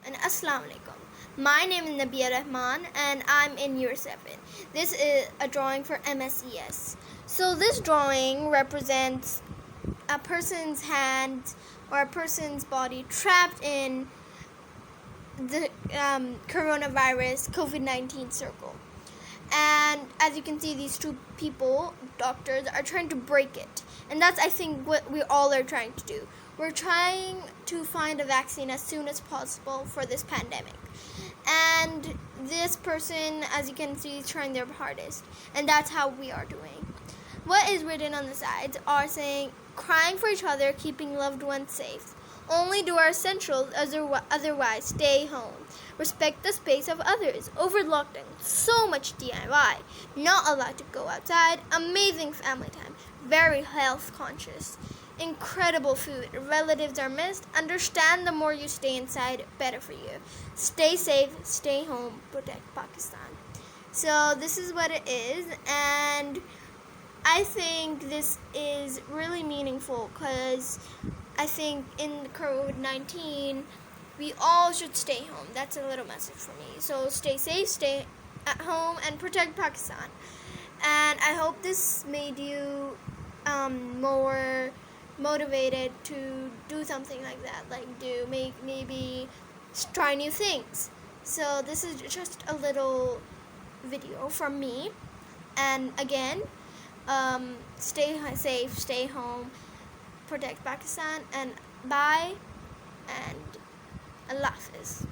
and Assalamu alaikum. My name is Nabia Rahman and I'm in year 7. This is a drawing for MSES. So this drawing represents a person's hand or a person's body trapped in the coronavirus COVID-19 circle. And as you can see, these two people, doctors, are trying to break it. And that's, I think, what we all are trying to do. We're trying to find a vaccine as soon as possible for this pandemic. And this person, as you can see, is trying their hardest. And that's how we are doing. What is written on the sides are saying, crying for each other, keeping loved ones safe. Only do our essentials, otherwise stay home. Respect the space of others. Over lockdown, so much DIY. Not allowed to go outside. Amazing family time. Very health conscious. Incredible food. Relatives are missed. Understand the more you stay inside, better for you. Stay safe, stay home, protect Pakistan. So this is what it is, and I think this is really meaningful because I think in COVID-19, we all should stay home. That's a little message for me. So stay safe, stay at home, and protect Pakistan. And I hope this made you more motivated to do something like that, like maybe try new things. So this is just a little video from me. And again, stay safe, stay home, protect Pakistan, and bye, and Allah Hafiz.